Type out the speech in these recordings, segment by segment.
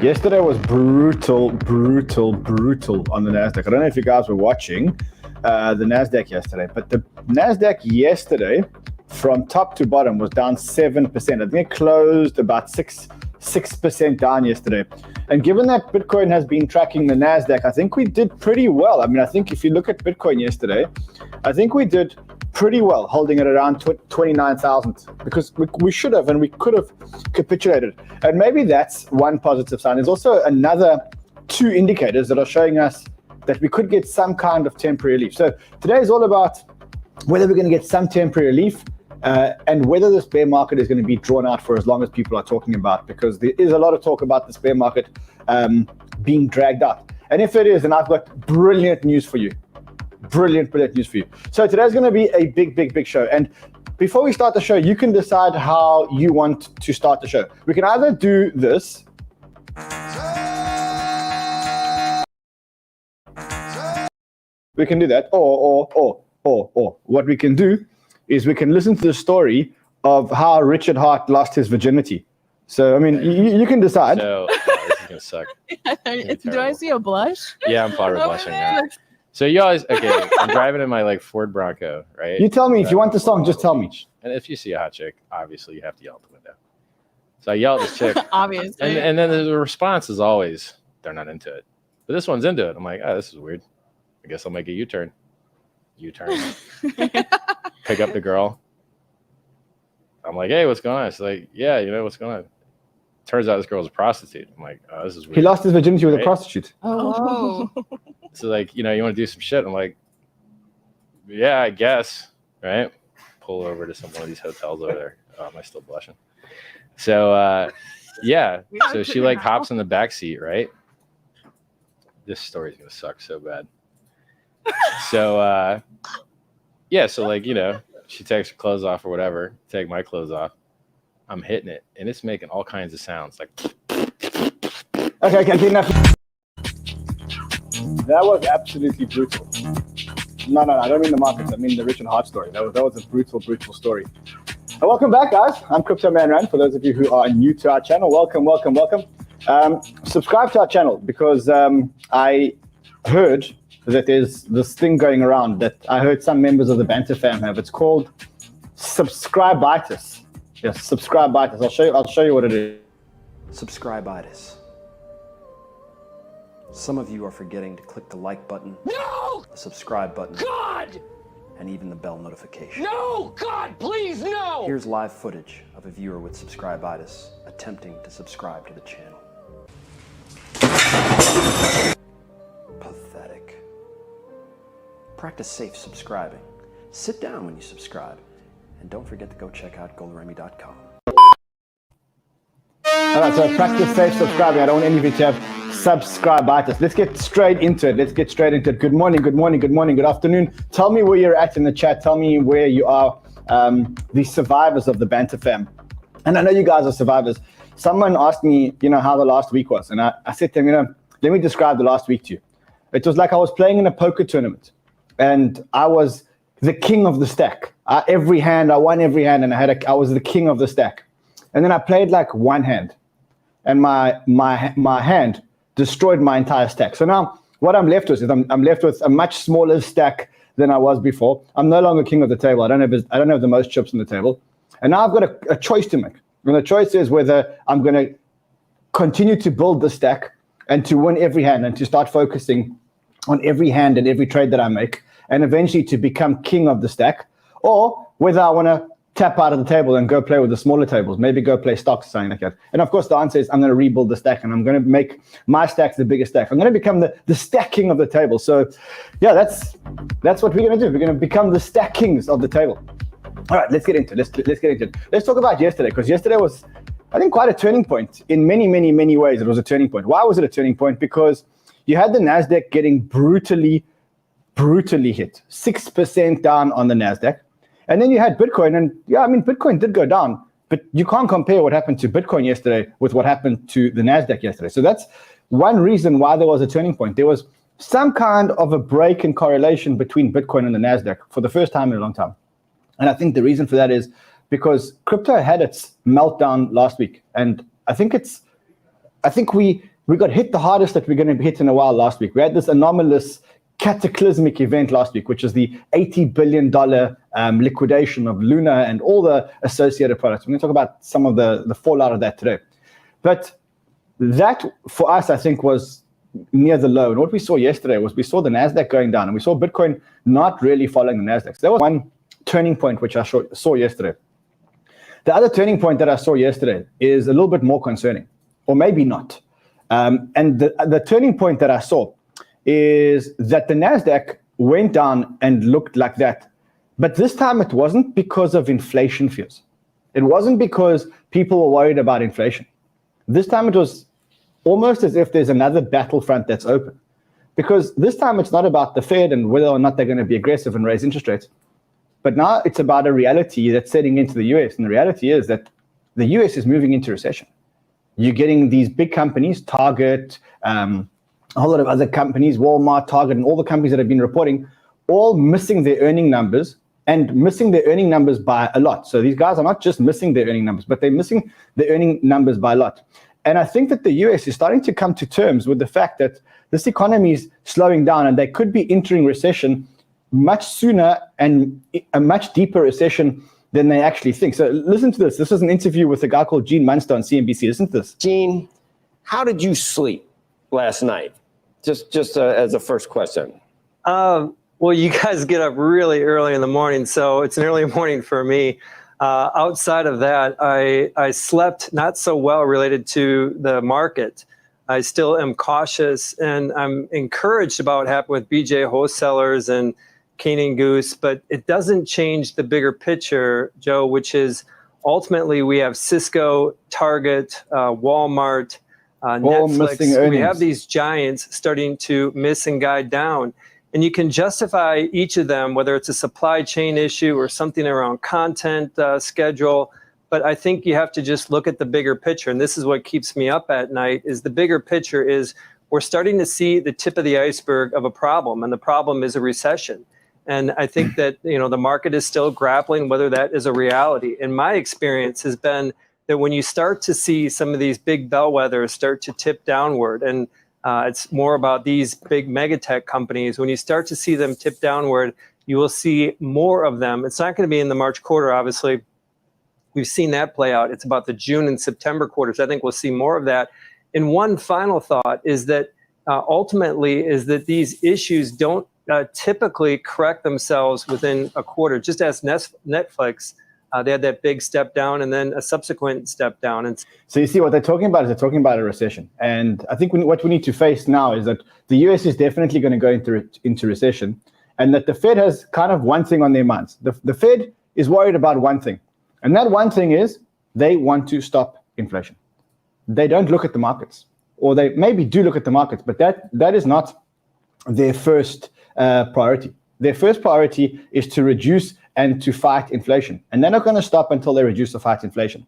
Yesterday was brutal on the NASDAQ. I don't know if you guys were watching the NASDAQ yesterday, but the NASDAQ yesterday from top to bottom was down 7%. I think it closed about 6% down yesterday. And given that Bitcoin has been tracking the NASDAQ, I think we did pretty well. I mean, I think if you look at Bitcoin yesterday, I think we did pretty well holding it around 29,000 because we should have and we could have capitulated. And maybe that's one positive sign. There's also another two indicators that are showing us that we could get some kind of temporary relief. So today is all about whether we're going to get some temporary relief and whether this bear market is going to be drawn out for as long as people are talking about, because there is a lot of talk about this bear market being dragged out. And if it is, then I've got brilliant news for you. Brilliant news for you. So today's going to be a big show. And before we start the show, you can decide how you want to start the show. We can either do this. We can do that, or what we can do is we can listen to the story of how Richard Hart lost his virginity. So, I mean, you can decide. So, this is going to suck. Do I see a blush? Yeah, I'm probably blushing now. So you guys, okay, I'm driving in my Ford Bronco, right? You tell me, if you want the song, just tell me. And if you see a hot chick, obviously you have to yell at the window. So I yell at this chick. Obviously. And then the response is always, they're not into it. But this one's into it. I'm like, oh, this is weird. I guess I'll make a U-turn. Pick up the girl. I'm like, hey, what's going on? She's like, yeah, you know what's going on? Turns out this girl's a prostitute. I'm like, oh, this is weird. He lost his virginity with a prostitute. Oh. So you want to do some shit? I'm like, yeah, I guess, right? Pull over to one of these hotels over there. Oh, am I still blushing? So, yeah. So she hops in the back seat, right? This story's gonna suck so bad. So, yeah. So she takes her clothes off or whatever. Take my clothes off. I'm hitting it, and it's making all kinds of sounds like. Okay, enough. That was absolutely brutal. No, I don't mean the markets. I mean the Richard Hart story. That was a brutal story. And welcome back, guys. I'm Crypto Man Rand. For those of you who are new to our channel, welcome. Subscribe to our channel because I heard that there's this thing going around that I heard some members of the Banter fam have. It's called subscribe-itis. Yes, subscribe-itis. I'll show you what it is. Subscribe-itis. Some of you are forgetting to click the like button, no! The subscribe button, God! And even the bell notification. No! God, please, no! Here's live footage of a viewer with subscribe-itis attempting to subscribe to the channel. Pathetic. Practice safe subscribing. Sit down when you subscribe. And don't forget to go check out goldremy.com. All right, so practice safe subscribing. I don't want any of you to have subscribe-itis. Let's get straight into it. Good morning, good afternoon. Tell me where you're at in the chat. Tell me where you are, the survivors of the Banter fam. And I know you guys are survivors. Someone asked me, how the last week was. And I said to them, let me describe the last week to you. It was like I was playing in a poker tournament. And I was the king of the stack. I won every hand, and I was the king of the stack. And then I played one hand. And my hand destroyed my entire stack. So now what I'm left with is I'm left with a much smaller stack than I was before. I'm no longer king of the table. I don't have the most chips on the table. And now I've got a choice to make. And the choice is whether I'm going to continue to build the stack and to win every hand and to start focusing on every hand and every trade that I make and eventually to become king of the stack, or whether I want to tap out of the table and go play with the smaller tables, maybe go play stocks or something like that. And of course, the answer is I'm going to rebuild the stack and I'm going to make my stacks the biggest stack. I'm going to become the stack king of the table. So yeah, that's what we're going to do. We're going to become the stack kings of the table. All right, let's get into it. Let's talk about yesterday, because yesterday was, I think, quite a turning point. In many ways, it was a turning point. Why was it a turning point? Because you had the NASDAQ getting brutally hit, 6% down on the NASDAQ. And then you had Bitcoin, and yeah, I mean, Bitcoin did go down, but you can't compare what happened to Bitcoin yesterday with what happened to the NASDAQ yesterday. So that's one reason why there was a turning point. There was some kind of a break in correlation between Bitcoin and the NASDAQ for the first time in a long time. And I think the reason for that is because crypto had its meltdown last week. And I think it's I think we got hit the hardest that we're going to be hit in a while last week. We had this anomalous cataclysmic event last week, which is the $80 billion liquidation of Luna and all the associated products. We're going to talk about some of the fallout of that today. But that, for us, I think, was near the low. And what we saw yesterday was we saw the NASDAQ going down, and we saw Bitcoin not really following the NASDAQ. So that was one turning point which I saw yesterday. The other turning point that I saw yesterday is a little bit more concerning, or maybe not. And the turning point that I saw is that the NASDAQ went down and looked like that. But this time it wasn't because of inflation fears. It wasn't because people were worried about inflation. This time it was almost as if there's another battlefront that's open. Because this time it's not about the Fed and whether or not they're going to be aggressive and raise interest rates. But now it's about a reality that's setting into the US. And the reality is that the US is moving into recession. You're getting these big companies, Target, a whole lot of other companies, Walmart, Target, and all the companies that have been reporting, all missing their earning numbers and missing their earning numbers by a lot. So these guys are not just missing their earning numbers, but they're missing their earning numbers by a lot. And I think that the US is starting to come to terms with the fact that this economy is slowing down and they could be entering recession much sooner and a much deeper recession than they actually think. So listen to this. This was an interview with a guy called Gene Munster on CNBC. Listen to this. Gene, how did you sleep last night? Just as a first question. Well, you guys get up really early in the morning, so it's an early morning for me. Outside of that, I slept not so well related to the market. I still am cautious, and I'm encouraged about what happened with BJ wholesalers and Cane Goose, but it doesn't change the bigger picture, Joe, which is ultimately we have Cisco, Target, Walmart, Netflix. We have these giants starting to miss and guide down. And you can justify each of them, whether it's a supply chain issue or something around content schedule. But I think you have to just look at the bigger picture. And this is what keeps me up at night, is the bigger picture is we're starting to see the tip of the iceberg of a problem. And the problem is a recession. And I think that, the market is still grappling whether that is a reality. And my experience has been that when you start to see some of these big bellwethers start to tip downward, and it's more about these big megatech companies, when you start to see them tip downward, you will see more of them. It's not going to be in the March quarter, obviously. We've seen that play out. It's about the June and September quarters. I think we'll see more of that. And one final thought is that ultimately is that these issues don't typically correct themselves within a quarter, just as Netflix. They had that big step down and then a subsequent step down. And so you see what they're talking about is they're talking about a recession. And I think what we need to face now is that the US is definitely going to go into recession, and that the Fed has kind of one thing on their minds. The Fed is worried about one thing. And that one thing is they want to stop inflation. They don't look at the markets, or they maybe do look at the markets, but that is not their first priority. Their first priority is to reduce and to fight inflation. And they're not going to stop until they reduce or fight inflation.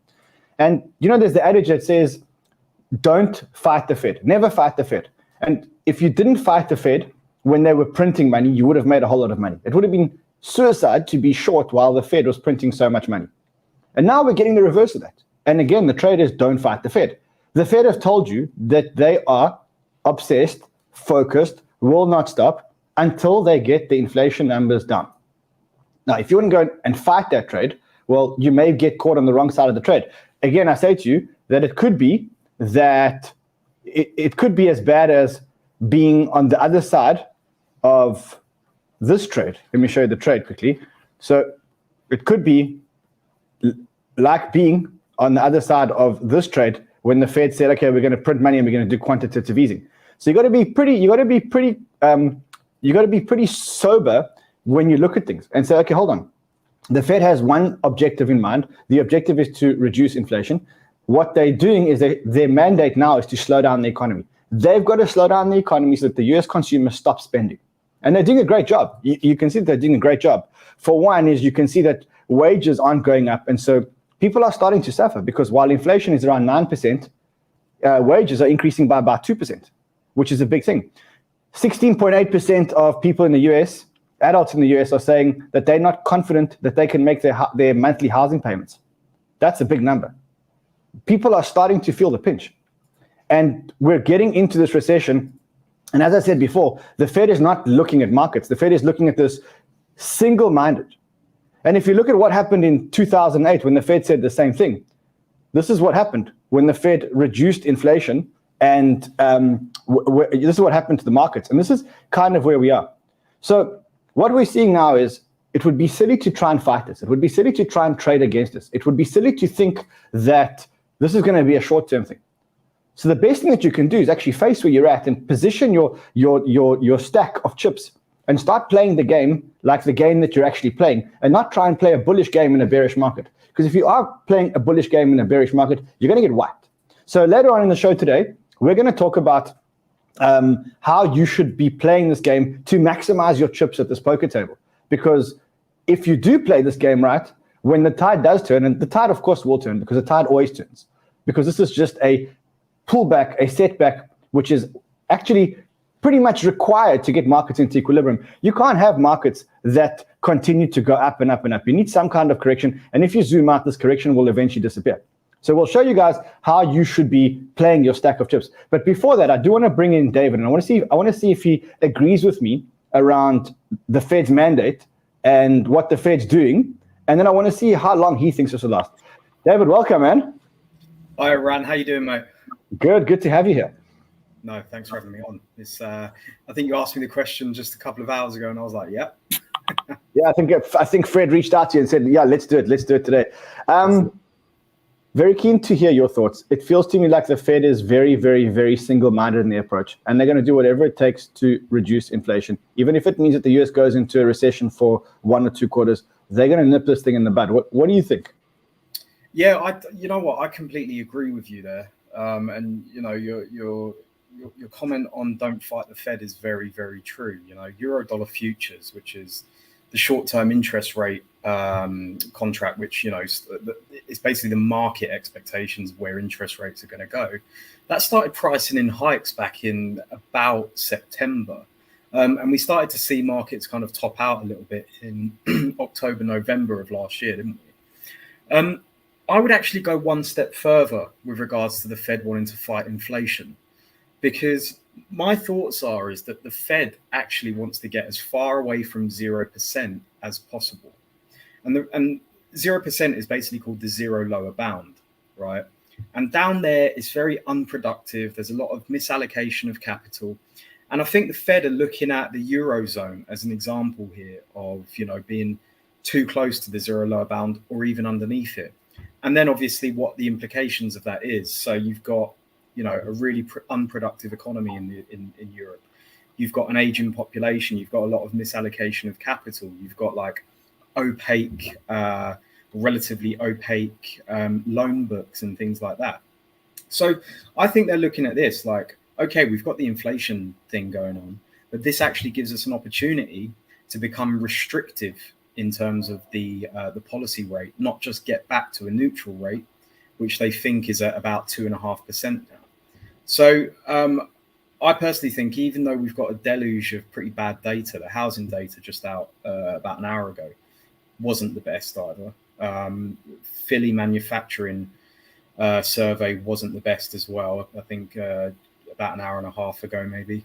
And there's the adage that says, don't fight the Fed, never fight the Fed. And if you didn't fight the Fed when they were printing money, you would have made a whole lot of money. It would have been suicide to be short while the Fed was printing so much money. And now we're getting the reverse of that. And again, the traders don't fight the Fed. The Fed have told you that they are obsessed, focused, will not stop until they get the inflation numbers down. Now, if you want to go and fight that trade, well, you may get caught on the wrong side of the trade. Again, I say to you that it could be as bad as being on the other side of this trade. Let me show you the trade quickly. So it could be like being on the other side of this trade when the Fed said, okay, we're going to print money and we're going to do quantitative easing. So you got to be pretty sober when you look at things and say, okay, hold on. The Fed has one objective in mind. The objective is to reduce inflation. What they're doing is their mandate now is to slow down the economy. They've got to slow down the economy so that the US consumer stops spending. And they're doing a great job. You can see that they're doing a great job. For one is you can see that wages aren't going up. And so people are starting to suffer because while inflation is around 9%, wages are increasing by about 2%, which is a big thing. 16.8% of people in the US, adults in the US, are saying that they're not confident that they can make their monthly housing payments. That's a big number. People are starting to feel the pinch. And we're getting into this recession. And as I said before, the Fed is not looking at markets. The Fed is looking at this single-minded. And if you look at what happened in 2008 when the Fed said the same thing, this is what happened when the Fed reduced inflation. And this is what happened to the markets. And this is kind of where we are. So what we're seeing now is it would be silly to try and fight this. It would be silly to try and trade against this. It would be silly to think that this is going to be a short-term thing. So the best thing that you can do is actually face where you're at and position your stack of chips and start playing the game like the game that you're actually playing, and not try and play a bullish game in a bearish market. Because if you are playing a bullish game in a bearish market, you're going to get wiped. So later on in the show today, we're going to talk about how you should be playing this game to maximize your chips at this poker table. Because if you do play this game right, when the tide does turn, and the tide of course will turn because the tide always turns, because this is just a pullback, a setback, which is actually pretty much required to get markets into equilibrium. You can't have markets that continue to go up and up and up. You need some kind of correction. And if you zoom out, this correction will eventually disappear. So we'll show you guys how you should be playing your stack of chips. But before that, I do want to bring in David, and I want to see if he agrees with me around the Fed's mandate and what the Fed's doing. And then I want to see how long he thinks this will last. David, welcome, man. Hi, Ran. How you doing, mate? Good to have you here. No, thanks for having me on. It's I think you asked me the question just a couple of hours ago, and I was like, "Yep." Yeah, I think Fred reached out to you and said, "Yeah, let's do it today." Very keen to hear your thoughts. It feels to me like the Fed is very, very, very single-minded in their approach, and they're going to do whatever it takes to reduce inflation, even if it means that the US goes into a recession for 1 or 2 quarters. They're going to nip this thing in the bud. What do you think? Yeah, you know what? I completely agree with you there. And you know, your comment on don't fight the Fed is very, very true. You know, Euro-dollar futures, which is the short-term interest rate contract, which, you know, it's basically the market expectations of where interest rates are going to go. That started pricing in hikes back in about September. And we started to see markets kind of top out a little bit in October, November of last year, didn't we? I would actually go one step further with regards to the Fed wanting to fight inflation, because my thoughts is that the Fed actually wants to get as far away from 0% as possible. And 0% is basically called the zero lower bound, right? And down there it's very unproductive. There's a lot of misallocation of capital. And I think the Fed are looking at the Eurozone as an example here of, you know, being too close to the zero lower bound or even underneath it. And then obviously what the implications of that is. So you've got, you know, a really unproductive economy in Europe. You've got an aging population. You've got a lot of misallocation of capital. You've got like opaque, relatively opaque loan books and things like that. So I think they're looking at this like, okay, we've got the inflation thing going on, but this actually gives us an opportunity to become restrictive in terms of the policy rate, not just get back to a neutral rate, which they think is at about 2.5% now. So I personally think, even though we've got a deluge of pretty bad data, the housing data just out about an hour ago wasn't the best either. Philly manufacturing survey wasn't the best as well. I think about an hour and a half ago, maybe.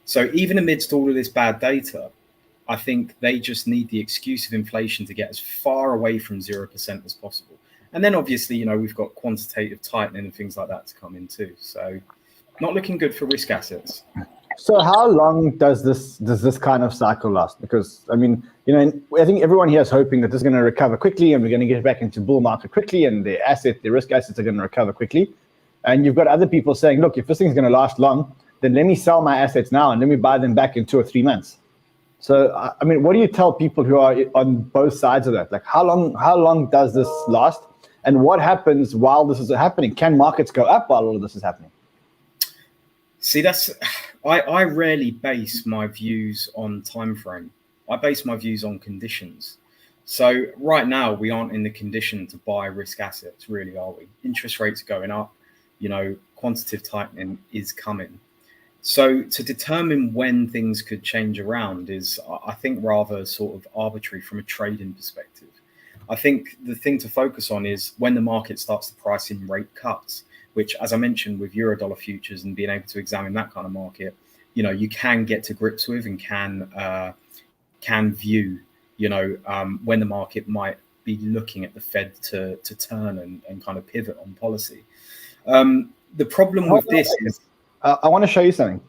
So even amidst all of this bad data, I think they just need the excuse of inflation to get as far away from 0% as possible. And then obviously, you know, we've got quantitative tightening and things like that to come in too. So not looking good for risk assets. So how long does this kind of cycle last? Because, I mean, you know, I think everyone here is hoping that this is going to recover quickly and we're going to get back into bull market quickly and the risk assets are going to recover quickly. And you've got other people saying, look, if this thing's going to last long, then let me sell my assets now and let me buy them back in 2 or 3 months. So, I mean, what do you tell people who are on both sides of that? Like, how long does this last? And what happens while this is happening? Can markets go up while all of this is happening? See, I rarely base my views on time frame. I base my views on conditions. So right now, we aren't in the condition to buy risk assets, really, are we? Interest rates are going up. You know, quantitative tightening is coming. So to determine when things could change around is, I think, rather sort of arbitrary from a trading perspective. I think the thing to focus on is when the market starts to price in rate cuts, which, as I mentioned, with Eurodollar futures and being able to examine that kind of market, you know, you can get to grips with and can view, you know, when the market might be looking at the Fed to turn and kind of pivot on policy. The problem with this is... I want to show you something.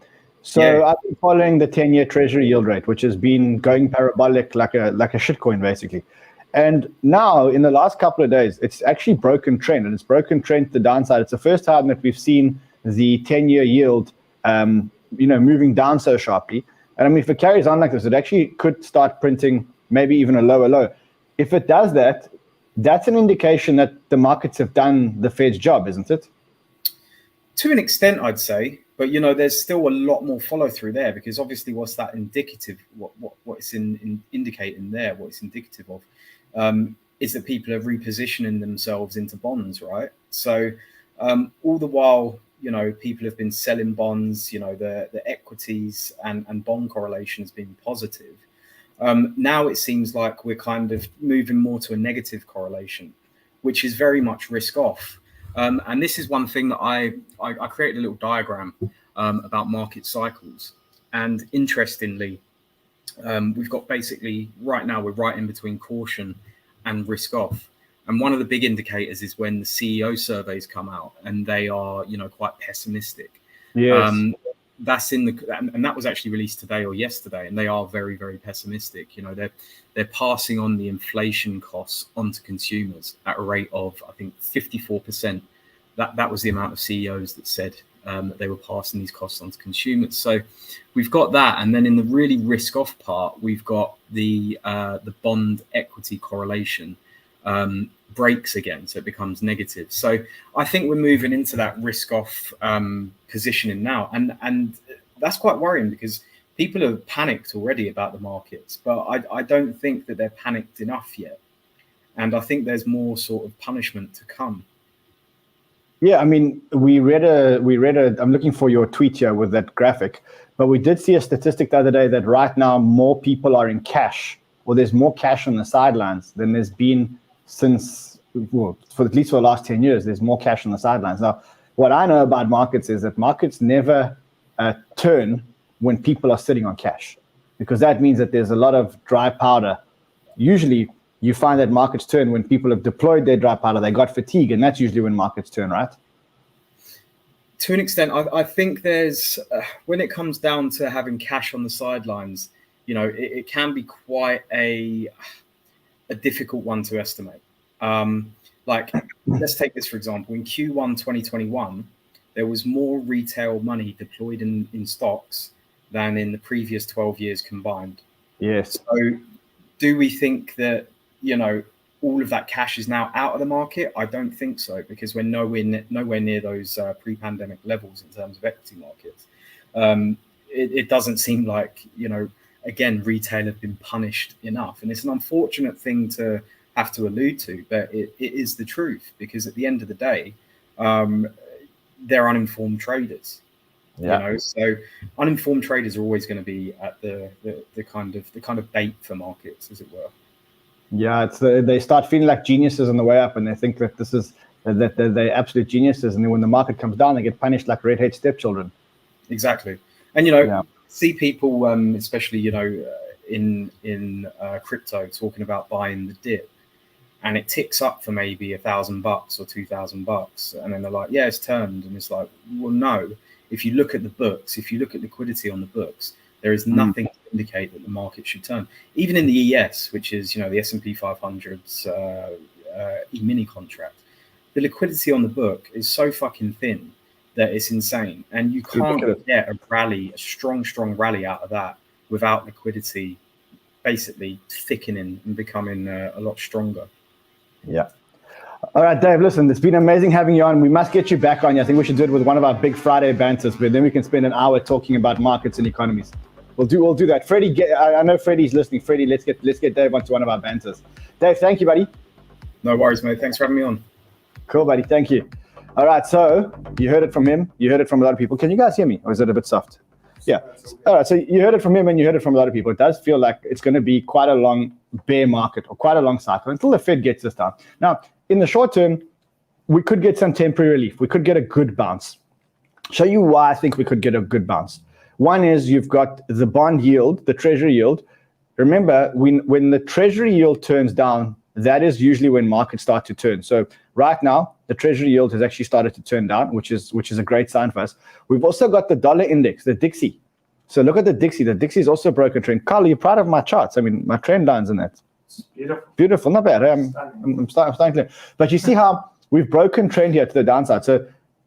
So Yeah. I've been following the 10-year Treasury yield rate, which has been going parabolic like a shitcoin, basically. And now, in the last couple of days, it's actually broken trend, and it's broken trend to the downside. It's the first time that we've seen the 10-year yield, you know, moving down so sharply. And I mean, if it carries on like this, it actually could start printing maybe even a lower low. If it does that, that's an indication that the markets have done the Fed's job, isn't it? To an extent, I'd say, but you know, there's still a lot more follow through there, because obviously, what's that indicative? What it's indicating there? What it's indicative of is that people are repositioning themselves into bonds, right? So all the while, you know, people have been selling bonds. You know, the equities and bond correlation has been positive. Now it seems like we're kind of moving more to a negative correlation, which is very much risk off. And this is one thing that I created a little diagram about market cycles. And interestingly, we've got basically right now, we're right in between caution and risk off. And one of the big indicators is when the CEO surveys come out and they are, you know, quite pessimistic. Yes. That's in the, and that was actually released today or yesterday, and they are very, very pessimistic. You know, they're passing on the inflation costs onto consumers at a rate of, I think, 54%. That was the amount of CEOs that said that they were passing these costs on to consumers. So we've got that, and then in the really risk-off part, we've got the bond equity correlation breaks again, so it becomes negative. So I think we're moving into that risk-off positioning now, and that's quite worrying because people are panicked already about the markets, but I don't think that they're panicked enough yet, and I think there's more sort of punishment to come. Yeah, I mean, we read a. I'm looking for your tweet here with that graphic, but we did see a statistic the other day that right now more people are in cash, or there's more cash on the sidelines than there's been since, well, for at least for the last 10 years. There's more cash on the sidelines. Now, what I know about markets is that markets never turn when people are sitting on cash, because that means that there's a lot of dry powder. Usually, you find that markets turn when people have deployed their dry powder, they got fatigue, and that's usually when markets turn, right? To an extent, I think there's, when it comes down to having cash on the sidelines, you know, it can be quite a difficult one to estimate. Like, let's take this, for example. In Q1 2021, there was more retail money deployed in stocks than in the previous 12 years combined. Yes. So do we think that, you know, all of that cash is now out of the market? I don't think so, because we're nowhere near those pre-pandemic levels in terms of equity markets. It doesn't seem like, you know, again, retail have been punished enough. And it's an unfortunate thing to have to allude to, but it is the truth, because at the end of the day, they're uninformed traders. Yeah. You know, so uninformed traders are always going to be at the kind of bait for markets, as it were. Yeah, it's they start feeling like geniuses on the way up, and they think that that they're absolute geniuses, and then when the market comes down, they get punished like red-haired stepchildren. Exactly, and you know, see people, especially you know, in crypto, talking about buying the dip, and it ticks up for maybe $1,000 or $2,000, and then they're like, yeah, it's turned, and it's like, well, no. If you look at the books, if you look at liquidity on the books, there is nothing to indicate that the market should turn. Even in the ES, which is, you know, the S&P 500's E-mini contract, the liquidity on the book is so fucking thin that it's insane. And you can't get a strong rally out of that without liquidity basically thickening and becoming a lot stronger. Yeah. All right, Dave, listen, it's been amazing having you on. We must get you back on. I think we should do it with one of our big Friday banters, but then we can spend an hour talking about markets and economies. We'll do that. Freddie, I know Freddie's listening. Freddie, let's get Dave onto one of our banters. Dave, thank you, buddy. No worries, mate. Thanks for having me on. Cool, buddy. Thank you. All right, so you heard it from him. You heard it from a lot of people. Can you guys hear me, or is it a bit soft? Yeah. All right, so you heard it from him and you heard it from a lot of people. It does feel like it's going to be quite a long bear market or quite a long cycle until the Fed gets this down. Now, in the short term, we could get some temporary relief. We could get a good bounce. Show you why I think we could get a good bounce. One is you've got the bond yield, the treasury yield. Remember, when the treasury yield turns down, that is usually when markets start to turn. So right now, the treasury yield has actually started to turn down, which is a great sign for us. We've also got the dollar index, the Dixie. So look at the Dixie. The Dixie is also broken trend. Carl, are you proud of my charts? I mean, my trend lines in that. Beautiful. Beautiful, not bad. I'm starting to. But you see how we've broken trend here to the downside. So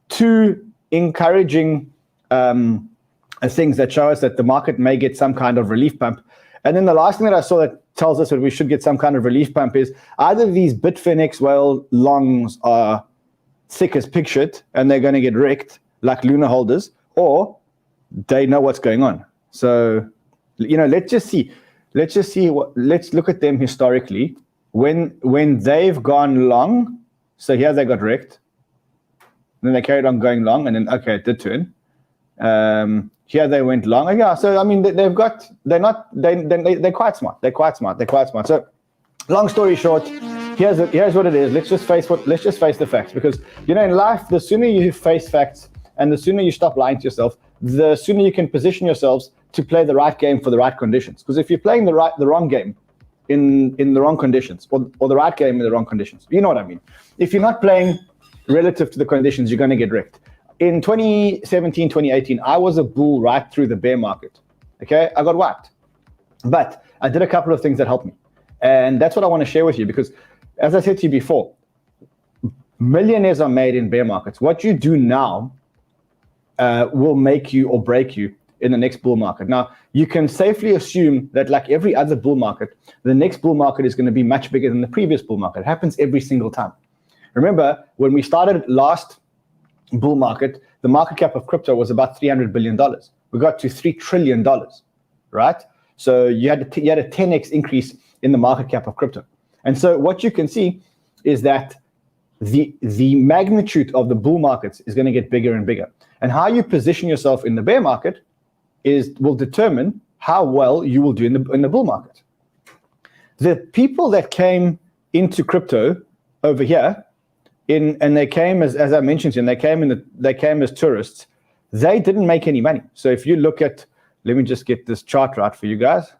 two encouraging things that show us that the market may get some kind of relief pump. And then the last thing that I saw that tells us that we should get some kind of relief pump is either these Bitfinex longs are thick as pig shit and they're going to get wrecked like Luna holders, or they know what's going on. So, let's look at them historically. When they've gone long, so here they got wrecked, then they carried on going long, and then okay, it did turn. Here they went long. Yeah, so I mean they're quite smart. They're quite smart. So long story short, here's what it is. Let's just face the facts, because in life, the sooner you face facts and the sooner you stop lying to yourself, the sooner you can position yourselves to play the right game for the right conditions. Because if you're playing the wrong game in the wrong conditions, or the right game in the wrong conditions, you know what I mean. If you're not playing relative to the conditions, you're going to get wrecked. In 2017, 2018, I was a bull right through the bear market. Okay, I got whacked. But I did a couple of things that helped me. And that's what I want to share with you, because as I said to you before, millionaires are made in bear markets. What you do now will make you or break you in the next bull market. Now, you can safely assume that like every other bull market, the next bull market is going to be much bigger than the previous bull market. It happens every single time. Remember, when we started last bull market, the market cap of crypto was about $300 billion. We got to $3 trillion, right? So you had a 10x increase in the market cap of crypto. And so what you can see is that the magnitude of the bull markets is going to get bigger and bigger. And how you position yourself in the bear market will determine how well you will do in the bull market. The people that came into crypto over here, and they came as I mentioned to you, and they came as tourists, they didn't make any money. So if you look at, let me just get this chart right for you guys,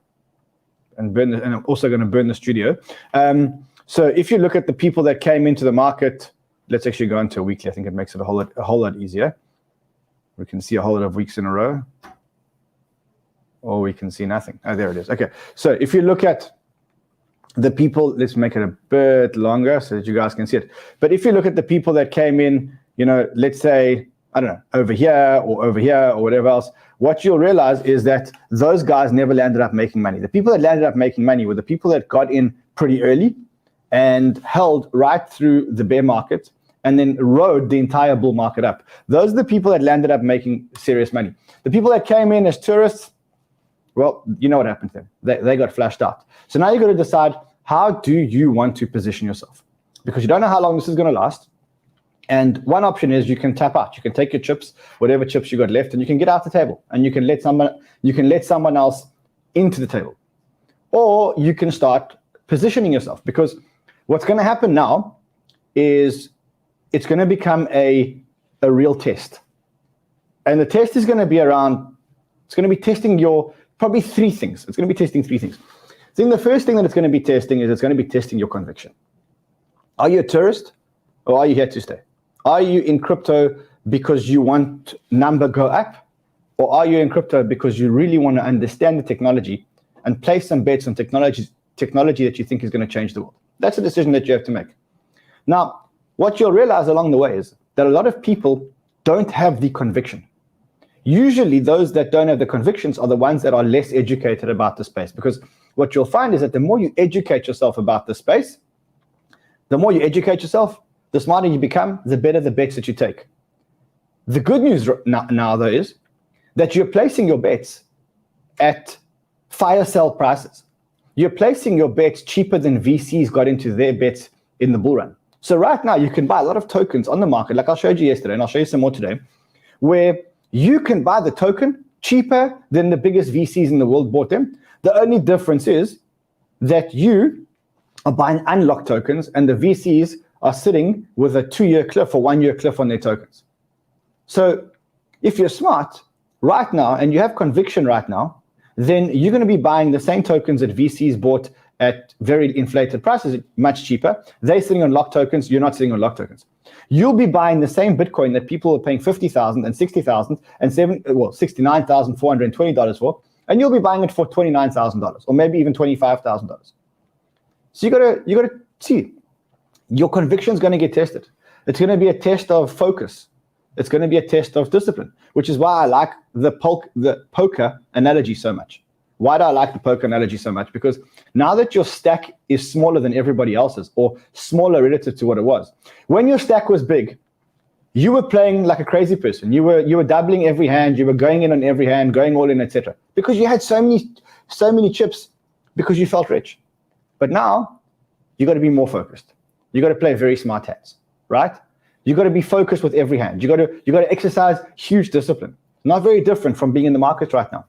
and I'm also going to burn the studio. So if you look at the people that came into the market, let's actually go into a weekly. I think it makes it a whole lot easier. We can see a whole lot of weeks in a row, or we can see nothing. Oh, there it is. Okay, so if you look at the people, let's make it a bit longer so that you guys can see it. But if you look at the people that came in, let's say, I don't know, over here or whatever else, what you'll realize is that those guys never landed up making money. The people that landed up making money were the people that got in pretty early and held right through the bear market and then rode the entire bull market up. Those are the people that landed up making serious money. The people that came in as tourists, well, you know what happened to them. They got flashed out. So now you've got to decide, how do you want to position yourself? Because you don't know how long this is going to last. And one option is you can tap out. You can take your chips, whatever chips you got left, and you can get out the table, and you can let someone else into the table. Or you can start positioning yourself, because what's going to happen now is it's going to become a real test. And the test is going to be it's going to be testing probably three things. It's going to be testing three things. I think the first thing that it's going to be testing is it's going to be testing your conviction. Are you a tourist, or are you here to stay? Are you in crypto because you want number go up, or are you in crypto because you really want to understand the technology and place some bets on technology that you think is going to change the world? That's a decision that you have to make. Now, what you'll realize along the way is that a lot of people don't have the conviction. Usually those that don't have the convictions are the ones that are less educated about the space, because what you'll find is that the more you educate yourself about the space, the more you educate yourself, the smarter you become, the better the bets that you take. The good news now though is that you're placing your bets at fire sale prices. You're placing your bets cheaper than VCs got into their bets in the bull run. So right now you can buy a lot of tokens on the market, like I showed you yesterday, and I'll show you some more today, where you can buy the token cheaper than the biggest VCs in the world bought them. The only difference is that you are buying unlocked tokens and the VCs are sitting with a 2-year cliff or 1-year cliff on their tokens. So if you're smart right now and you have conviction right now, then you're going to be buying the same tokens that VCs bought at very inflated prices, much cheaper. They're sitting on locked tokens. You're not sitting on locked tokens. You'll be buying the same Bitcoin that people are paying $50,000 and $60,000 and $69,420 for, and you'll be buying it for $29,000 or maybe even $25,000. So you gotta see, your conviction is going to get tested. It's going to be a test of focus. It's going to be a test of discipline, which is why I like the poker analogy so much. Why do I like the poker analogy so much? Because now that your stack is smaller than everybody else's, or smaller relative to what it was, when your stack was big, you were playing like a crazy person. You were doubling every hand. You were going in on every hand, going all in, etc. Because you had so many chips, because you felt rich. But now you got to be more focused. You got to play very smart hands, right? You got to be focused with every hand. You got to exercise huge discipline. Not very different from being in the market right now.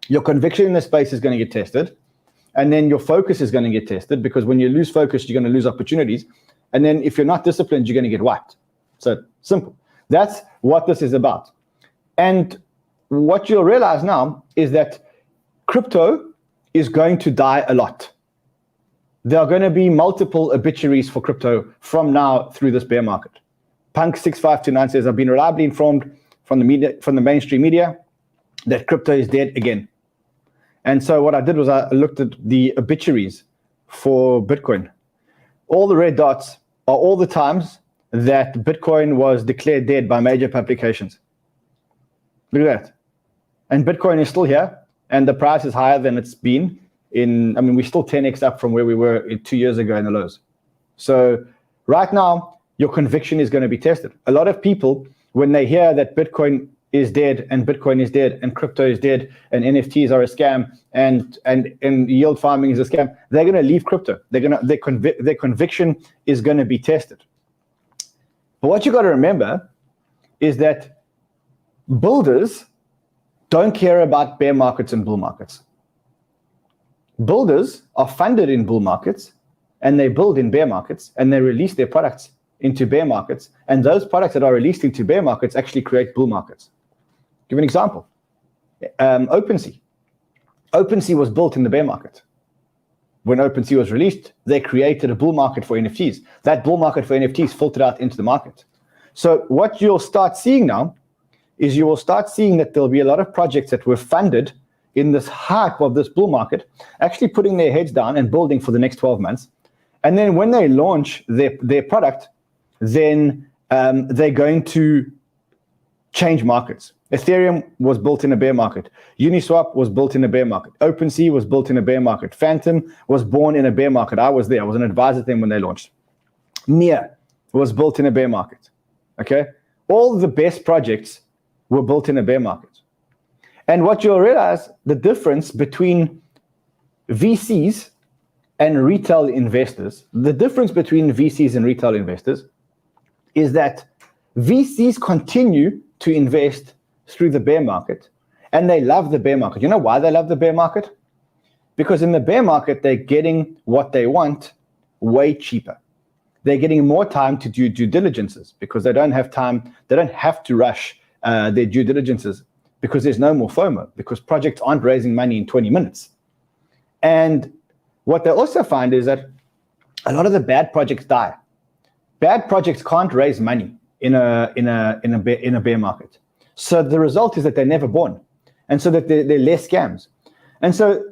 Your conviction in the space is going to get tested, and then your focus is going to get tested, because when you lose focus, you're going to lose opportunities. And then if you're not disciplined, you're going to get wiped. So simple. That's what this is about. And what you'll realize now is that crypto is going to die a lot. There are going to be multiple obituaries for crypto from now through this bear market. Punk6529 says, I've been reliably informed from the media, from the mainstream media, that crypto is dead again. And so what I did was I looked at the obituaries for Bitcoin. All the red dots are all the times that Bitcoin was declared dead by major publications. Look at that. And Bitcoin is still here, and the price is higher than it's been we're still 10x up from where we were 2 years ago in the lows. So right now, your conviction is going to be tested. A lot of people, when they hear that Bitcoin is dead and Bitcoin is dead and crypto is dead and NFTs are a scam and yield farming is a scam, they're going to leave crypto. Their conviction is going to be tested. But what you got to remember is that builders don't care about bear markets and bull markets. Builders are funded in bull markets, and they build in bear markets, and they release their products into bear markets, and those products that are released into bear markets actually create bull markets. Give an example. OpenSea. OpenSea was built in the bear market. When OpenSea was released, they created a bull market for NFTs. That bull market for NFTs filtered out into the market. So what you'll start seeing now is you will start seeing that there'll be a lot of projects that were funded in this hype of this bull market, actually putting their heads down and building for the next 12 months. And then when they launch their product, then they're going to change markets. Ethereum was built in a bear market. Uniswap was built in a bear market. OpenSea was built in a bear market. Phantom was born in a bear market. I was there. I was an advisor to them when they launched. Nia was built in a bear market. Okay? All the best projects were built in a bear market. And what you'll realize, the difference between VCs and retail investors, the difference between VCs and retail investors is that VCs continue to invest through the bear market, and they love the bear market. You know why they love the bear market? Because in the bear market, they're getting what they want way cheaper. They're getting more time to do due diligences because they don't have time. They don't have to rush their due diligences because there's no more FOMO, because projects aren't raising money in 20 minutes. And what they also find is that a lot of the bad projects die. Bad projects can't raise money in a bear market. So the result is that they're never born, and so that they're less scams. And so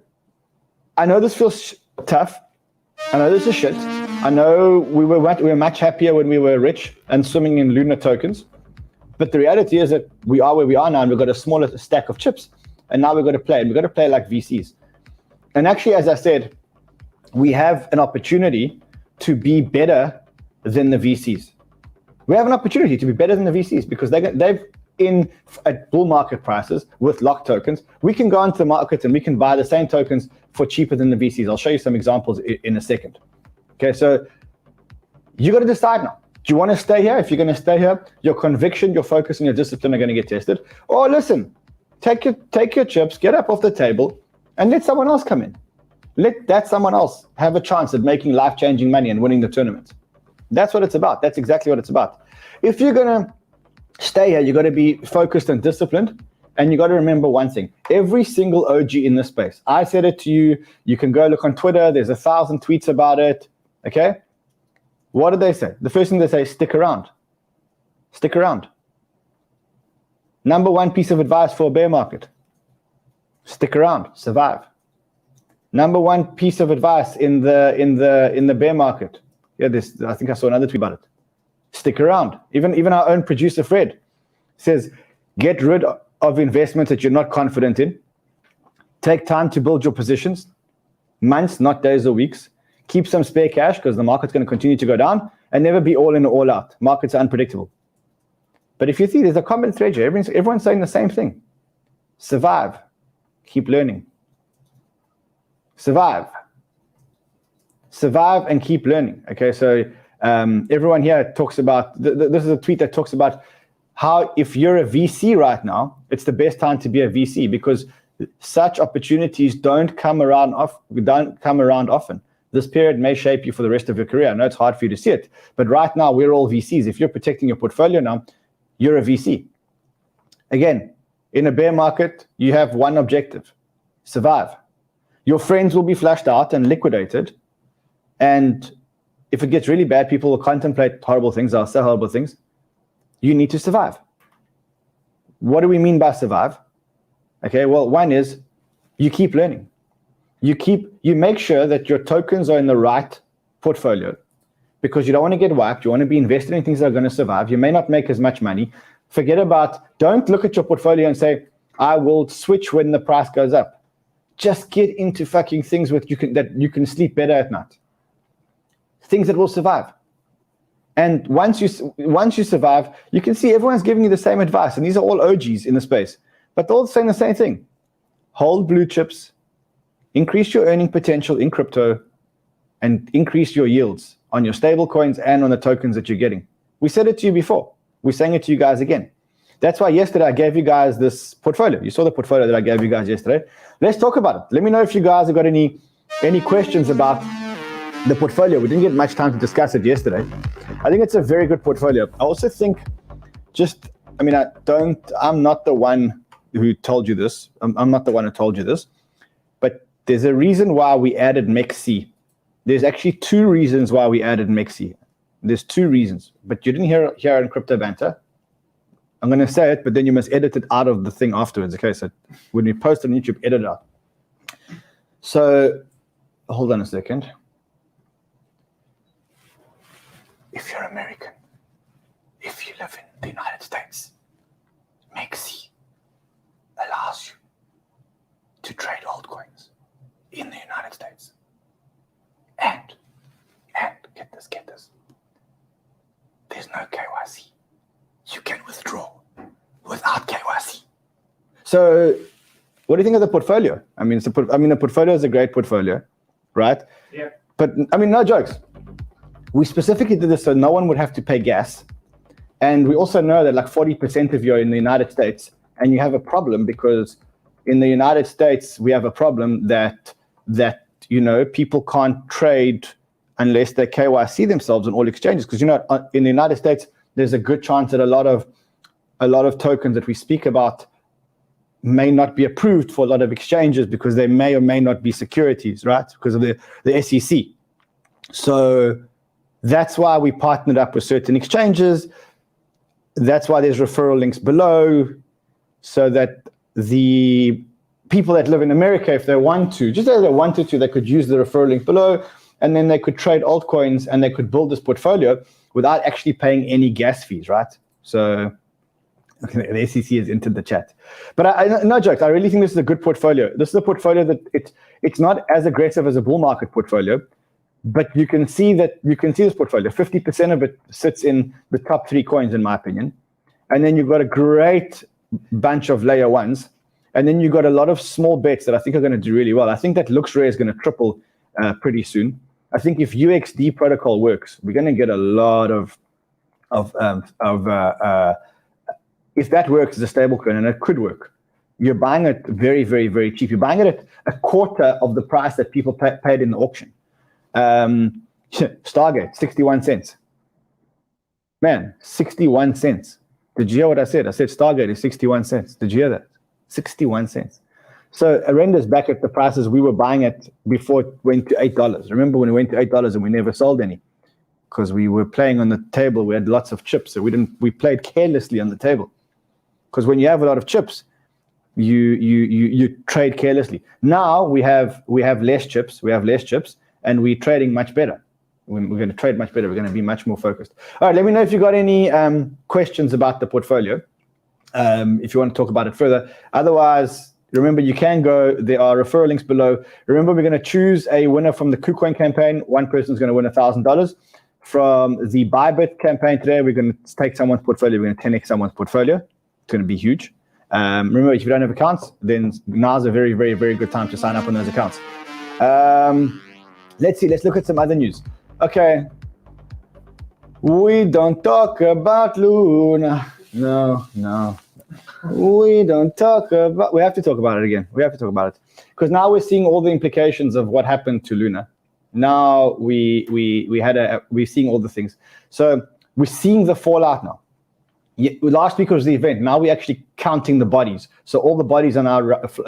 I know this feels tough. I know this is shit. I know we were much happier when we were rich and swimming in lunar tokens. But the reality is that we are where we are now, and we've got a smaller stack of chips. And now we've got to play, and we've got to play like VCs. And actually, as I said, we have an opportunity to be better than the VCs. We have an opportunity to be better than the VCs because they've in at bull market prices with locked tokens. We can go into the market and we can buy the same tokens for cheaper than the VCs. I'll show you some examples in a second. Okay, so you got to decide now. Do you want to stay here? If you're going to stay here, your conviction, your focus, and your discipline are going to get tested. Or listen, take your chips, get up off the table, and let someone else come in. Let that someone else have a chance at making life-changing money and winning the tournament. That's what it's about. That's exactly what it's about. If you're going to stay here, you got to be focused and disciplined. And you got to remember one thing. Every single OG in this space, I said it to you. You can go look on Twitter. There's 1,000 tweets about it. Okay? What did they say? The first thing they say is stick around. Stick around. Number one piece of advice for a bear market. Stick around. Survive. Number one piece of advice in the bear market. Yeah, I think I saw another tweet about it. Stick around. Even our own producer Fred says, get rid of investments that you're not confident in. Take time to build your positions. Months, not days or weeks. Keep some spare cash because the market's going to continue to go down, and never be all in or all out. Markets are unpredictable. But if you see, there's a common thread here. Everyone's saying the same thing. Survive. Keep learning. Survive. Survive and keep learning. Okay, so everyone here talks about, this is a tweet that talks about how if you're a VC right now, it's the best time to be a VC because such opportunities don't come around often. This period may shape you for the rest of your career. I know it's hard for you to see it, but right now we're all VCs. If you're protecting your portfolio now, you're a VC. Again, in a bear market, you have one objective: survive. Your friends will be flushed out and liquidated, and if it gets really bad, people will contemplate horrible things. They'll say horrible things. You need to survive. What do we mean by survive? Okay, well, one is you keep learning. You make sure that your tokens are in the right portfolio because you don't want to get wiped. You want to be invested in things that are going to survive. You may not make as much money. Don't look at your portfolio and say, I will switch when the price goes up. Just get into fucking things that you can sleep better at night. Things that will survive. And once you survive, you can see everyone's giving you the same advice. And these are all OGs in the space. But they're all saying the same thing. Hold blue chips, increase your earning potential in crypto, and increase your yields on your stable coins and on the tokens that you're getting. We said it to you before. We're saying it to you guys again. That's why yesterday I gave you guys this portfolio. You saw the portfolio that I gave you guys yesterday. Let's talk about it. Let me know if you guys have got any questions about the portfolio. We didn't get much time to discuss it yesterday. I think it's a very good portfolio. I also think I'm not the one who told you this. I'm not the one who told you this, but there's a reason why we added MEXC. There's actually two reasons why we added MEXC. There's two reasons, but you didn't hear in Crypto Banter. I'm going to say it, but then you must edit it out of the thing afterwards. Okay, so when we post on YouTube, edit it out. So hold on a second. If you're American, if you live in the United States, MEXC allows you to trade altcoins in the United States. And get this. There's no KYC. You can withdraw without KYC. So what do you think of the portfolio? The portfolio is a great portfolio, right? Yeah. But no jokes. We specifically did this so no one would have to pay gas. And we also know that like 40% of you are in the United States, and you have a problem because in the United States, we have a problem that people can't trade unless they KYC themselves on all exchanges. Because in the United States, there's a good chance that a lot of tokens that we speak about may not be approved for a lot of exchanges because they may or may not be securities, right? Because of the SEC. So that's why we partnered up with certain exchanges. That's why there's referral links below, so that the people that live in America, if they want to, just as they wanted to, they could use the referral link below, and then they could trade altcoins and they could build this portfolio without actually paying any gas fees, right? So the SEC has entered the chat. But no jokes, I really think this is a good portfolio. This is a portfolio that it's not as aggressive as a bull market portfolio, but you can see this portfolio. 50% of it sits in the top 3 coins, in my opinion. And then you've got a great bunch of layer ones. And then you've got a lot of small bets that I think are going to do really well. I think that LooksRare is going to triple pretty soon. I think if UXD protocol works, we're going to get a lot of if that works as a stablecoin, and it could work, you're buying it very, very, very cheap. You're buying it at a quarter of the price that people paid in the auction. Stargate, 61 cents. Man, 61 cents. Did you hear what I said? I said Stargate is 61 cents. Did you hear that? 61 cents. So Arenda's back at the prices we were buying at before it went to $8. Remember when it went to $8 and we never sold any? Because we were playing on the table. We had lots of chips, so we played carelessly on the table. Because when you have a lot of chips, you trade carelessly. Now we have less chips. And we're trading much better. We're going to trade much better. We're going to be much more focused. All right, let me know if you got any questions about the portfolio. If you want to talk about it further. Otherwise, remember you can go. There are referral links below. Remember, we're going to choose a winner from the Kucoin campaign. One person's going to win $1,000. From the ByBit campaign today, we're going to take someone's portfolio. We're going to 10x someone's portfolio. It's going to be huge. Remember, if you don't have accounts, then now's a very, very, very good time to sign up on those accounts. Let's see. Let's look at some other news. Okay. We don't talk about Luna. No. We don't talk about. We have to talk about it again. We have to talk about it because now we're seeing all the implications of what happened to Luna. Now we're seeing all the things. So we're seeing the fallout now. Last week was the event. Now we're actually counting the bodies. So all the bodies are now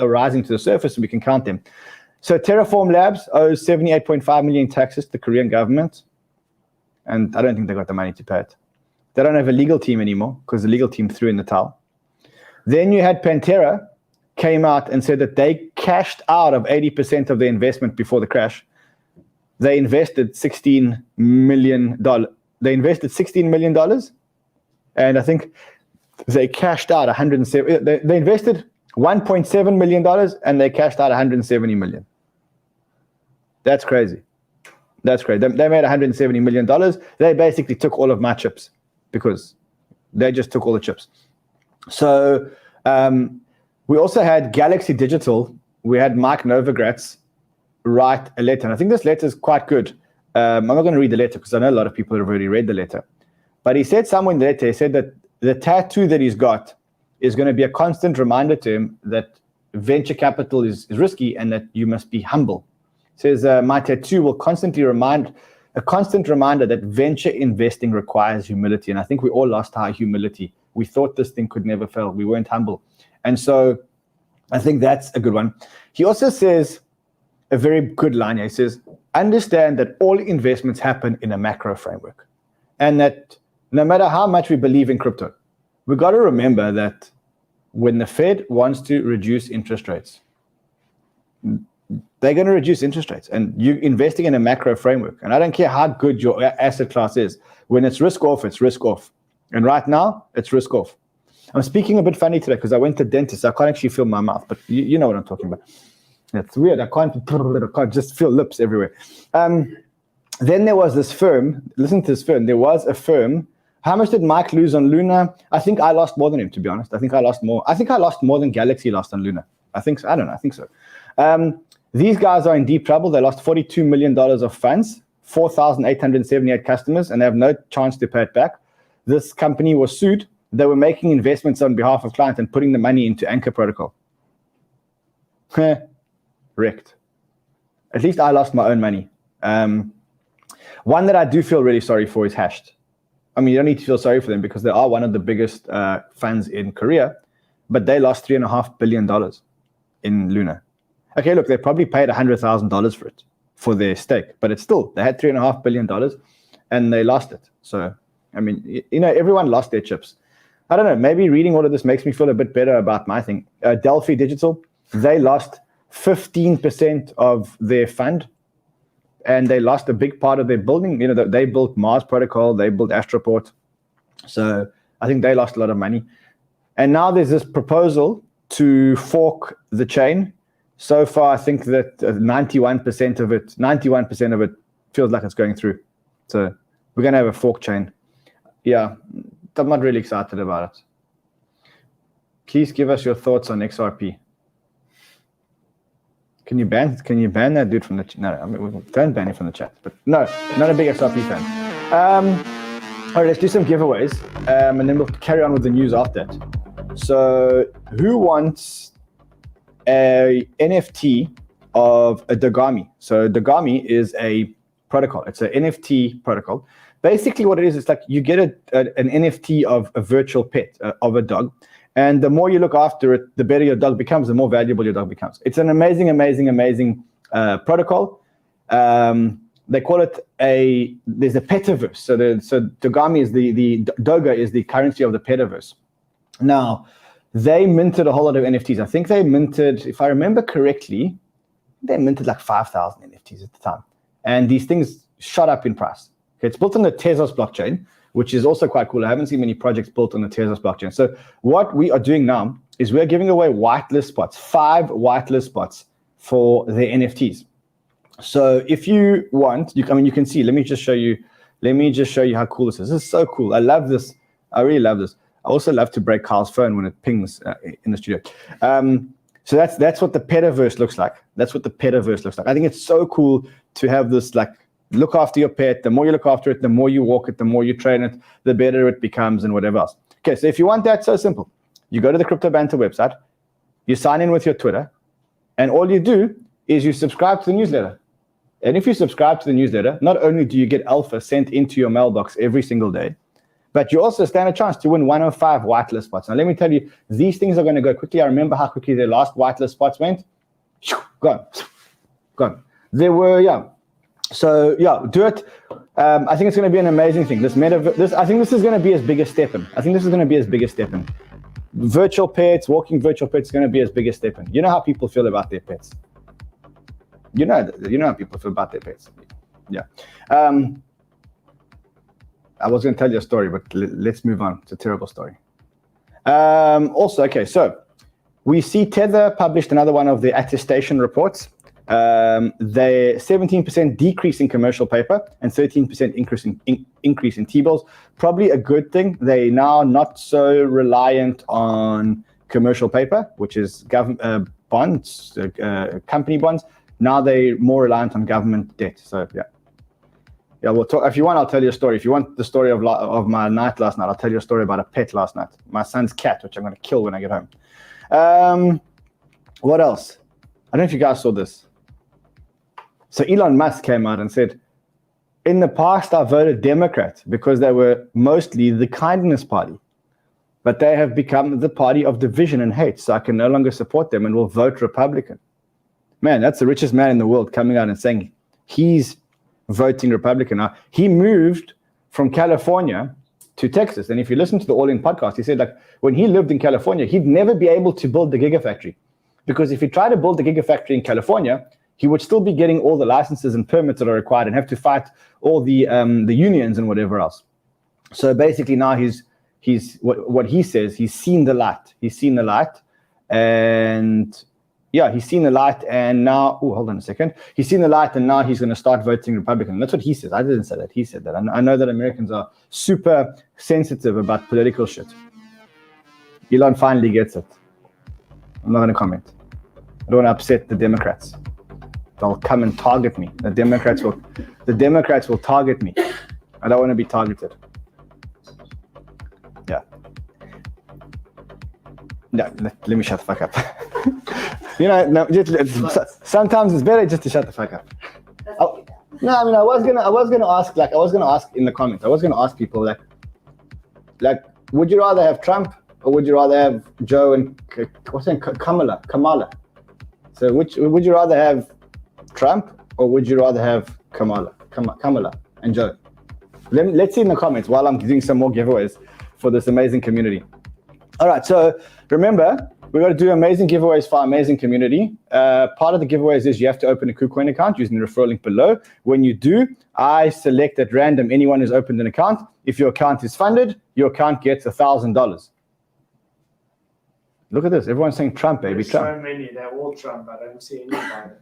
rising to the surface, and we can count them. So Terraform Labs owes 78.5 million in taxes to the Korean government, and I don't think they got the money to pay it. They don't have a legal team anymore because the legal team threw in the towel. Then you had Pantera came out and said that they cashed out of 80% of their investment before the crash. They invested $16 million. They invested $16 million, and I think they cashed out 107. They invested $1.7 million, and they cashed out $170 million. That's crazy. That's crazy. They made $170 million. They basically took all of my chips because they just took all the chips. So we also had Galaxy Digital. We had Mike Novogratz write a letter. And I think this letter is quite good. I'm not going to read the letter because I know a lot of people have already read the letter. But he said somewhere in the letter, he said that the tattoo that he's got is going to be a constant reminder to him that venture capital is risky and that you must be humble. He says, my tattoo will constantly a constant reminder that venture investing requires humility. And I think we all lost our humility. We thought this thing could never fail. We weren't humble. And so I think that's a good one. He also says a very good line here. He says, understand that all investments happen in a macro framework. And that no matter how much we believe in crypto, we've got to remember that when the Fed wants to reduce interest rates, they're going to reduce interest rates. And you're investing in a macro framework. And I don't care how good your asset class is. When it's risk off, it's risk off. And right now, it's risk off. I'm speaking a bit funny today because I went to the dentist. I can't actually feel my mouth, but you know what I'm talking about. It's weird. I can't just feel lips everywhere. Then there was this firm. Listen to this firm. There was a firm. How much did Mike lose on Luna? I think I lost more than him, to be honest. I think I lost more. I think I lost more than Galaxy lost on Luna. I think so. I don't know. I think so. These guys are in deep trouble. They lost $42 million of funds, 4,878 customers, and they have no chance to pay it back. This company was sued. They were making investments on behalf of clients and putting the money into Anchor Protocol. Wrecked. At least I lost my own money. One that I do feel really sorry for is Hashed. I mean, you don't need to feel sorry for them because they are one of the biggest funds in Korea, but they lost $3.5 billion in Luna. Okay, look, they probably paid $100,000 for it, for their stake, but it's still, they had $3.5 billion and they lost it. So, I mean, you know, everyone lost their chips. I don't know, maybe reading all of this makes me feel a bit better about my thing. Delphi Digital, they lost 15% of their fund and they lost a big part of their building. You know, they built Mars Protocol, they built Astroport. So I think they lost a lot of money. And now there's this proposal to fork the chain. So far, I think that 91% of it feels like it's going through. So we're going to have a fork chain. Yeah, I'm not really excited about it. Please give us your thoughts on XRP. Can you ban that dude from the chat? No, I mean, don't ban him from the chat. But no, not a big XRP fan. All right, let's do some giveaways, and then we'll carry on with the news after that. So who wants a NFT of a Dogami? So Dogami is a protocol. It's an NFT protocol basically what it is like you get an NFT of a virtual pet, of a dog. And the more you look after it, the better your dog becomes, the more valuable your dog becomes. It's an amazing protocol. They call it there's a petaverse. So Dogami is the Doga is the currency of the petaverse. Now, they minted a whole lot of NFTs. I think they minted, if I remember correctly, they minted like 5,000 NFTs at the time. And these things shot up in price. Okay, it's built on the Tezos blockchain, which is also quite cool. I haven't seen many projects built on the Tezos blockchain. So what we are doing now is we're giving away whitelist spots, 5 whitelist spots for the NFTs. So if you want, you can see, let me just show you how cool this is. This is so cool. I love this. I really love this. I also love to break Carl's phone when it pings in the studio. So that's what the petaverse looks like. That's what the petaverse looks like. I think it's so cool to have this, like, look after your pet. The more you look after it, the more you walk it, the more you train it, the better it becomes and whatever else. Okay, so if you want that, so simple. You go to the Crypto Banter website, you sign in with your Twitter, and all you do is you subscribe to the newsletter. And if you subscribe to the newsletter, not only do you get alpha sent into your mailbox every single day, but you also stand a chance to win 105 whitelist spots. Now, let me tell you, these things are going to go quickly. I remember how quickly the last whitelist spots went. Gone. There were, So, do it. I think it's going to be an amazing thing. I think this is going to be as big as Steppen. Virtual pets, walking virtual pets is going to be as big as Steppen. You know how people feel about their pets. You know how people feel about their pets. Yeah. I was going to tell you a story, but let's move on. It's a terrible story. Also, okay, so we see Tether published another one of the attestation reports. The 17% decrease in commercial paper and 13% increase in T-bills. Probably a good thing. They're now not so reliant on commercial paper, which is government bonds, company bonds. Now they're more reliant on government debt. So we'll talk. If you want, I'll tell you a story. If you want the story of my night last night, I'll tell you a story about a pet last night. My son's cat, which I'm going to kill when I get home. What else? I don't know if you guys saw this. So Elon Musk came out and said, in the past, I voted Democrat because they were mostly the kindness party. But they have become the party of division and hate. So I can no longer support them and will vote Republican. Man, that's the richest man in the world coming out and saying he's voting Republican. Now, he moved from California to Texas. And if you listen to the All In podcast, he said, like, when he lived in California, he'd never be able to build the Gigafactory. Because if he tried to build the Gigafactory in California, he would still be getting all the licenses and permits that are required and have to fight all the unions and whatever else. So basically now he's what he says, he's seen the light. He's seen the light. And he's seen the light, and now, hold on a second. He's seen the light, and now he's going to start voting Republican. That's what he says. I didn't say that. He said that. I know that Americans are super sensitive about political shit. Elon finally gets it. I'm not going to comment. I don't want to upset the Democrats. They'll come and target me. The Democrats will target me. I don't want to be targeted. Yeah. No, let me shut the fuck up. Sometimes it's better just to shut the fuck up. I was gonna ask in the comments. I was gonna ask people like, would you rather have Trump or would you rather have Joe and Kamala? So would you rather have Trump or would you rather have Kamala and Joe? Let's see in the comments while I'm doing some more giveaways for this amazing community. All right, so remember, we've got to do amazing giveaways for our amazing community. Part of the giveaways is you have to open a Kucoin account using the referral link below. When you do, I select at random anyone who's opened an account. If your account is funded, your account gets $1,000. Look at this. Everyone's saying Trump, baby. There's Trump. so many. They're all Trump. I don't see any Biden.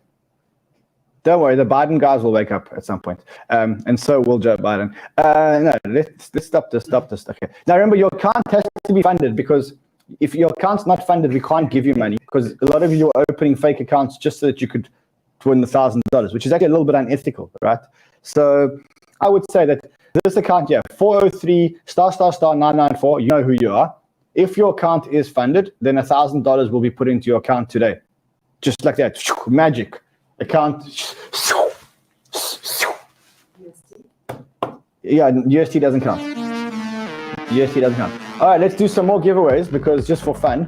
Don't worry, the Biden guys will wake up at some point. And so will Joe Biden. No, let's stop this. Okay. Now remember, your account has to be funded, because if your account's not funded, we can't give you money, because a lot of you are opening fake accounts just so that you could win the $1,000, which is actually a little bit unethical, right? So I would say that this account, 403 **994, you know who you are. If your account is funded, then $1,000 will be put into your account today. Just like that, magic. Account, Yeah, UST doesn't count. UST doesn't count. All right, let's do some more giveaways because just for fun.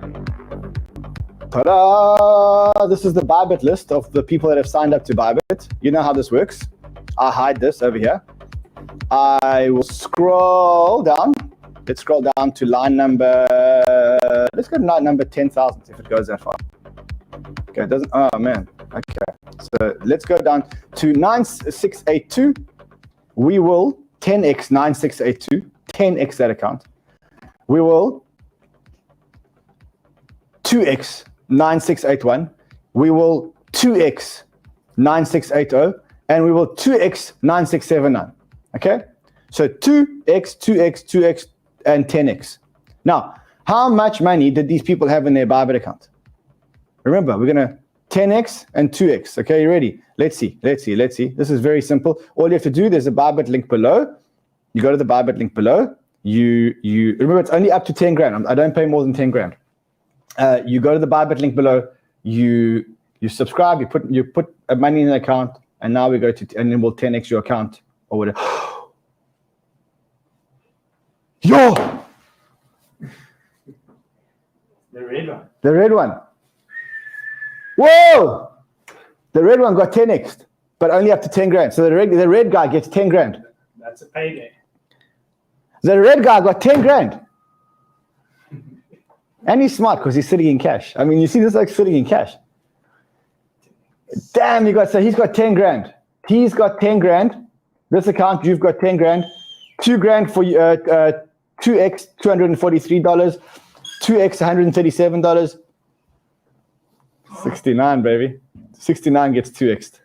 Ta-da! This is the ByBit list of the people that have signed up to ByBit. You know how this works. I hide this over here. I will scroll down. Let's scroll down to line number, let's go to line number 10,000 if it goes that far. Okay, it doesn't, oh man. Okay, so let's go down to 9682. We will 10x 9682, 10x that account. We will 2x 9681. We will 2x 9680. And we will 2x 9679. Okay? So 2x, 2x, 2x, and 10x. Now, how much money did these people have in their ByBit account? Remember, we're going to 10x and 2x. Okay, you ready? Let's see. This is very simple. All you have to do, there's a ByBit link below. You go to the ByBit link below. You remember, it's only up to 10 grand. I don't pay more than 10 grand. You go to the ByBit link below. You subscribe. You put money in the account. And now we go to, and then we'll 10x your account or whatever. Yo! The red one. The red one. Whoa! The red one got 10x, but only up to 10 grand. So the red guy gets 10 grand. That's a payday. The red guy got 10 grand. And he's smart because he's sitting in cash. I mean, you see this like sitting in cash. Damn, he's got 10 grand. He's got 10 grand. This account, you've got 10 grand. 2 grand for 2x, $243. 2x, $137. 69, baby. 69 gets 2x.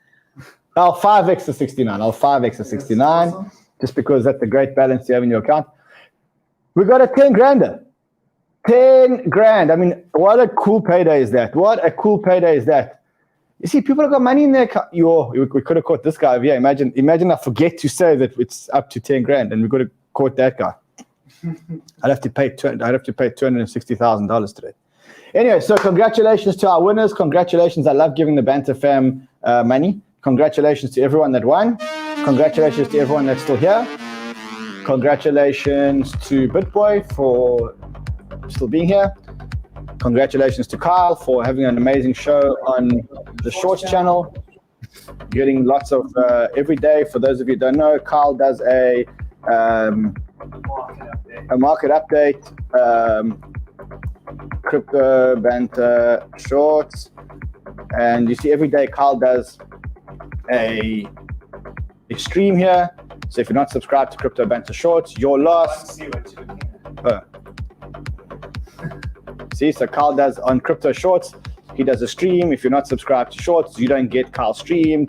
I'll 5x to 69. I'll 5x to 69. Awesome. Just because that's the great balance you have in your account. We got a 10 grander. 10 grand. I mean, what a cool payday is that? What a cool payday is that? You see, people have got money in their account. We could have caught this guy over here. Imagine I forget to say that it's up to 10 grand and we could have caught that guy. I'd have to pay $260,000 today. Anyway, so congratulations to our winners. Congratulations. I love giving the Banter fam money. Congratulations to everyone that won. Congratulations to everyone that's still here. Congratulations to BitBoy for still being here. Congratulations to Kyle for having an amazing show on the Shorts channel. Getting lots of every day. For those of you who don't know, Kyle does a market update, Crypto Banter Shorts, and you see every day Kyle does a stream here. So if you're not subscribed to Crypto Banter Shorts, you're lost. See, so Kyle does on Crypto Shorts, he does a stream. If you're not subscribed to Shorts, you don't get Kyle's stream.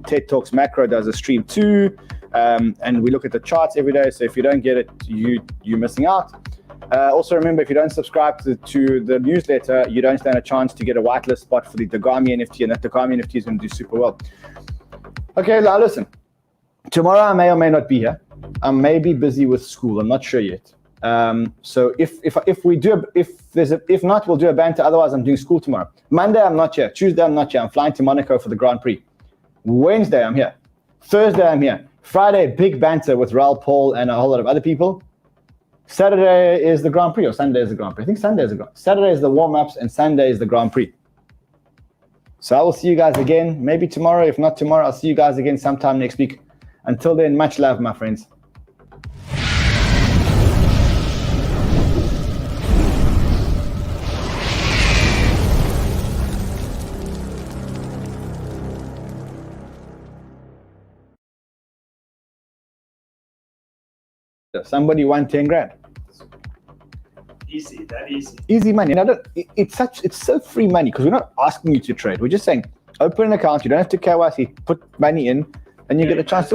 TED Talks Macro does a stream too. And we look at the charts every day. So if you don't get it, you're missing out. Also remember, if you don't subscribe to the newsletter, you don't stand a chance to get a whitelist spot for the Dogami NFT, and that Dogami NFT is going to do super well. Okay, now listen. Tomorrow I may or may not be here. I may be busy with school. I'm not sure yet. So if not, we'll do a banter. Otherwise, I'm doing school tomorrow. Monday, I'm not here. Tuesday, I'm not here. I'm flying to Monaco for the Grand Prix. Wednesday, I'm here. Thursday, I'm here. Friday, big banter with Raoul Paul and a whole lot of other people. Saturday is the Grand Prix, or Sunday is the Grand Prix. I think Sunday is the Grand Prix. Saturday is the warm-ups, and Sunday is the Grand Prix. So I will see you guys again, maybe tomorrow. If not tomorrow, I'll see you guys again sometime next week. Until then, much love, my friends. Somebody won 10 grand. Easy, that easy. Easy money. And it's so free money because we're not asking you to trade. We're just saying, open an account. You don't have to KYC, put money in, and you get a chance to